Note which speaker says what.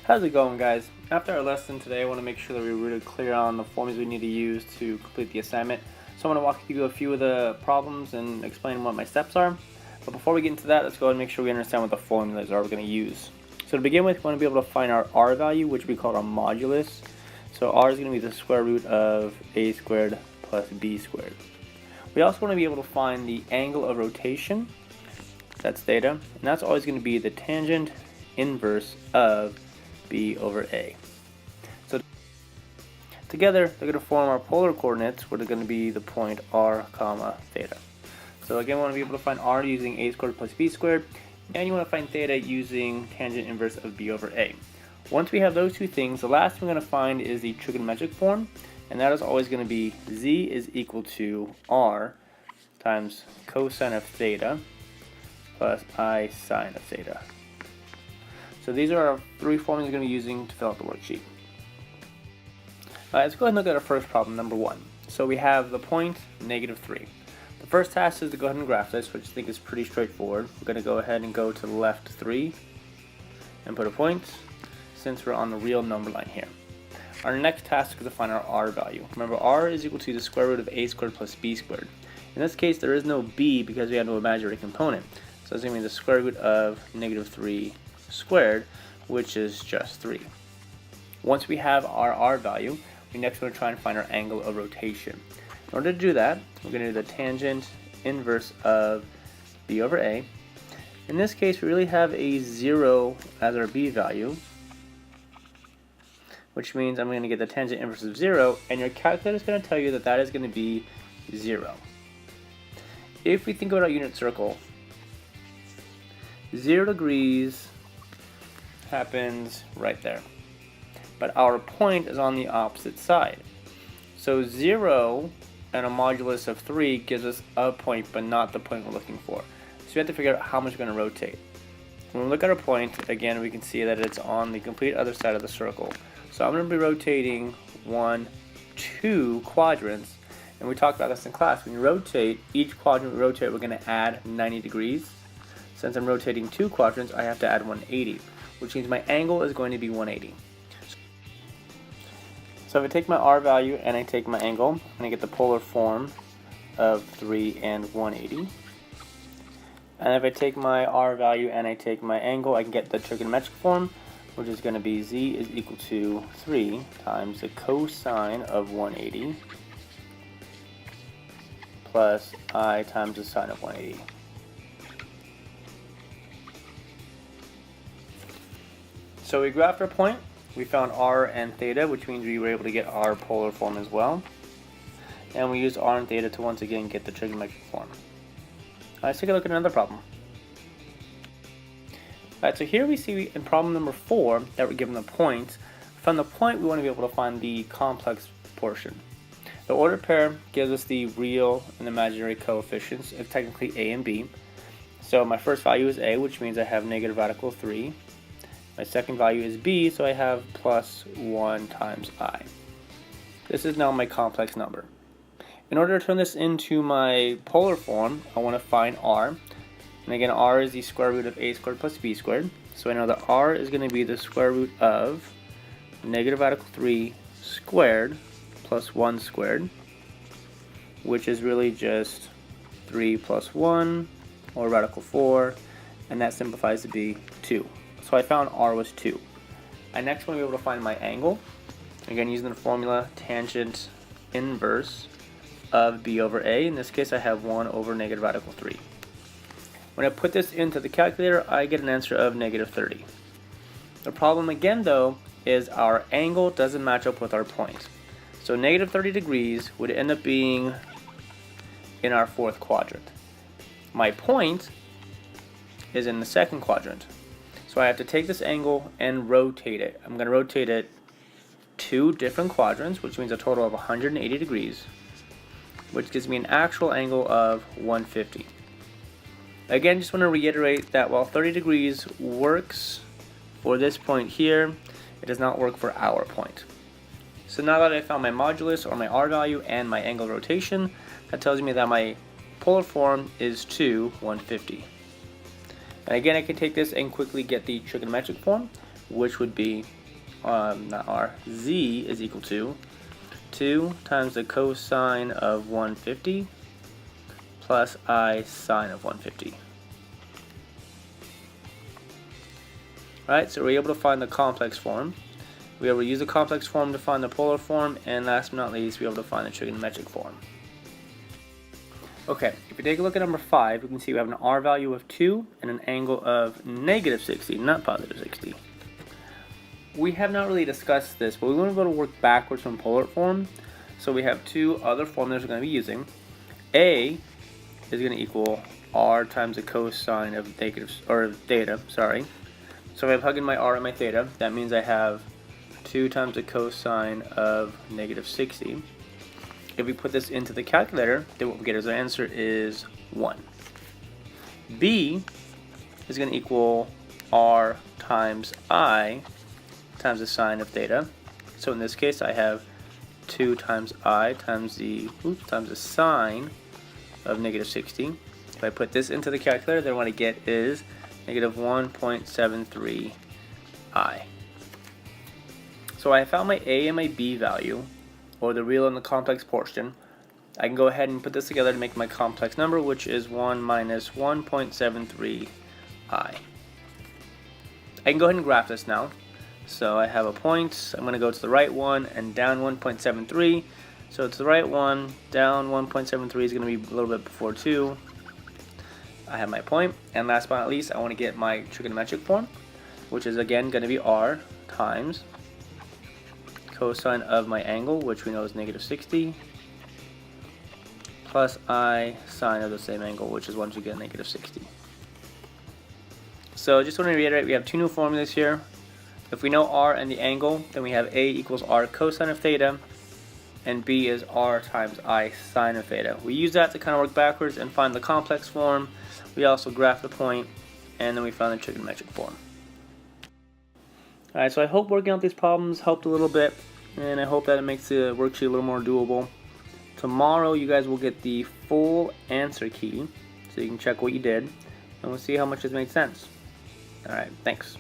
Speaker 1: How's it going, guys? After our lesson today, I want to make sure that we're really clear on the formulas we need to use to complete the assignment. So I'm going to walk you through a few of the problems and explain what my steps are. But before we get into that, let's go ahead and make sure we understand what the formulas are we're going to use. So to begin with, we want to be able to find our r value, which we call our modulus. So r is going to be the square root of a squared plus b squared. We also want to be able to find the angle of rotation, that's theta, and that's always going to be the tangent inverse of b over a. So together they're going to form our polar coordinates, where they're going to be the point r comma theta. So again, we want to be able to find r using a squared plus b squared, and you want to find theta using tangent inverse of b over a. Once we have those two things, the last thing we're going to find is the trigonometric form, and that is always going to be z is equal to r times cosine of theta plus I sine of theta. So these are our three formulas we're going to be using to fill out the worksheet. Let's go ahead and look at our first problem, number 1. So we have the point, -3. The first task is to go ahead and graph this, which I think is pretty straightforward. We're going to go ahead and go to the left 3 and put a point, since we're on the real number line here. Our next task is to find our r value. Remember, r is equal to the square root of a squared plus b squared. In this case, there is no b because we have no imaginary component. So it's going to be the square root of -3 squared, which is just 3. Once we have our r value, we next want to try and find our angle of rotation. In order to do that, we're going to do the tangent inverse of b over a. In this case, we really have a 0 as our b value, which means I'm going to get the tangent inverse of 0, and your calculator is going to tell you that that is going to be 0. If we think about our unit circle, 0 degrees happens right there, but our point is on the opposite side. So 0 and a modulus of 3 gives us a point, but not the point we're looking for. So we have to figure out how much we're going to rotate. When we look at our point, again, we can see that it's on the complete other side of the circle. So I'm going to be rotating 1, 2 quadrants, and we talked about this in class. When you rotate, each quadrant we rotate, we're going to add 90 degrees. Since I'm rotating 2 quadrants, I have to add 180. Which means my angle is going to be 180. So if I take my r value and I take my angle, and I get the polar form of 3 and 180. And if I take my r value and I take my angle, I can get the trigonometric form, which is going to be z is equal to 3 times the cosine of 180 plus I times the sine of 180. So we graphed our point, we found r and theta, which means we were able to get our polar form as well. And we used r and theta to once again get the trigonometric form. Let's take a look at another problem. Alright, so here we see in problem number 4 that we're given the point. From the point, we want to be able to find the complex portion. The ordered pair gives us the real and imaginary coefficients of technically a and b. So my first value is a, which means I have negative radical 3. My second value is b, so I have plus 1 times I. This is now my complex number. In order to turn this into my polar form, I want to find r. And again, r is the square root of a squared plus b squared. So I know that r is going to be the square root of negative radical 3 squared plus 1 squared, which is really just 3 plus 1, or radical 4, and that simplifies to be 2. So I found r was 2. I next want to be able to find my angle. Again, using the formula tangent inverse of b over a. In this case, I have 1 over negative radical 3. When I put this into the calculator, I get an answer of -30. The problem again, though, is our angle doesn't match up with our point. So -30 degrees would end up being in our 4th quadrant. My point is in the 2nd quadrant. So I have to take this angle and rotate it. I'm going to rotate it 2 different quadrants, which means a total of 180 degrees, which gives me an actual angle of 150. Again, just want to reiterate that while 30 degrees works for this point here, it does not work for our point. So now that I found my modulus, or my r value, and my angle of rotation, that tells me that my polar form is 150. And again, I can take this and quickly get the trigonometric form, which would be, not r, z is equal to 2 times the cosine of 150 plus I sine of 150. Alright, so we're able to find the complex form. We were able to use the complex form to find the polar form, and last but not least, we were able to find the trigonometric form. Okay, if we take a look at number 5, we can see we have an r value of 2 and an angle of negative 60, not positive 60. We have not really discussed this, but we want to go to work backwards from polar form. So we have two other formulas we're going to be using. A is going to equal r times the cosine of theta, sorry. So if I plug in my r and my theta, that means I have 2 times the cosine of negative 60. If we put this into the calculator, then what we get as our answer is 1. B is going to equal r times I times the sine of theta. So in this case, I have 2 times I times the sine of negative 60. If I put this into the calculator, then what I get is negative 1.73 I. So I found my A and my B value, or the real and the complex portion. I can go ahead and put this together to make my complex number, which is 1 minus 1.73 I. I can go ahead and graph this now. So I have a point, I'm going to go to the right one and down 1.73. So to the right one, down 1.73 is going to be a little bit before 2. I have my point, and last but not least, I want to get my trigonometric form, which is again going to be r times cosine of my angle, which we know is negative 60, plus I sine of the same angle, which is once again negative 60. So just want to reiterate, we have two new formulas here. If we know r and the angle, then we have A equals r cosine of theta, and B is r times I sine of theta. We use that to kind of work backwards and find the complex form. We also graph the point, and then we found the trigonometric form. Alright, so I hope working out these problems helped a little bit, and I hope that it makes the worksheet a little more doable. Tomorrow you guys will get the full answer key, so you can check what you did, and we'll see how much has made sense. Alright, thanks.